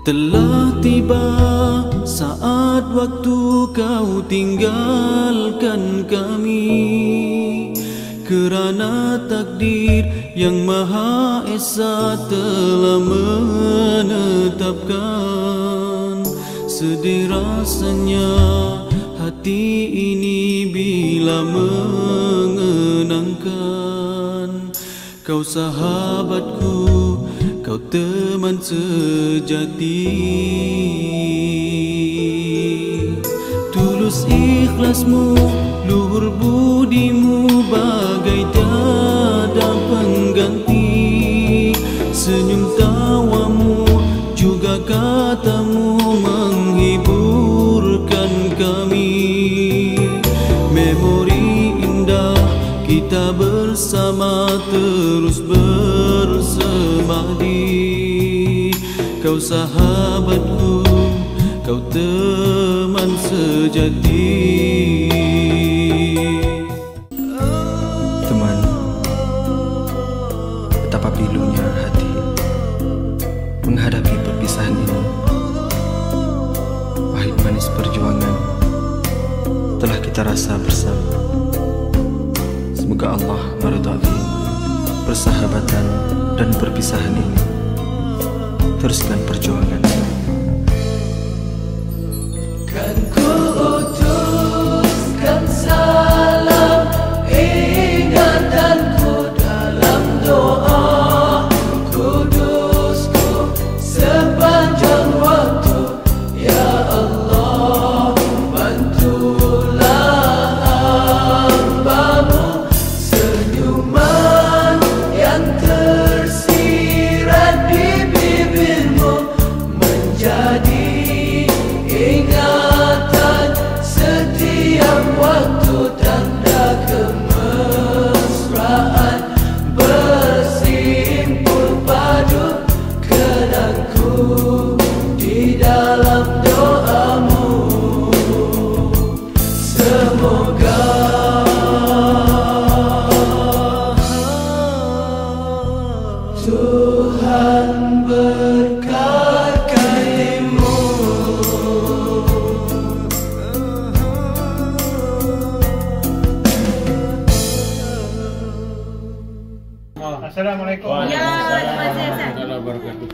Telah tiba saat waktu kau tinggalkan kami, kerana takdir yang Maha Esa telah menetapkan. Sedih rasanya hati ini bila mengenangkan kau sahabatku, kau teman sejati. Tulus ikhlasmu, luhur budimu bagai tiada pengganti. Senyum tawamu juga katamu menghiburkan kami. Memori indah kita bersama terus bersemadi. Kau sahabatku, kau teman sejati. Teman, betapa pilunya hati menghadapi perpisahan ini. Pahit manis perjuangan telah kita rasa bersama. Semoga Allah meridai persahabatan dan perpisahan ini. Teruskan perjuangan. Kan ku utuskan salam ingatanku dalam doa. Kudusku sepanjang waktu, ya Allah, bantulah hambamu. Senyuman yang tersirat di bibirmu menjadi ingatan setiap waktu, tanda kemesraan bersimpul padu kenangku di dalam doamu. Semoga Tuhan berkatimu. Assalamualaikum warahmatullahi wabarakatuh.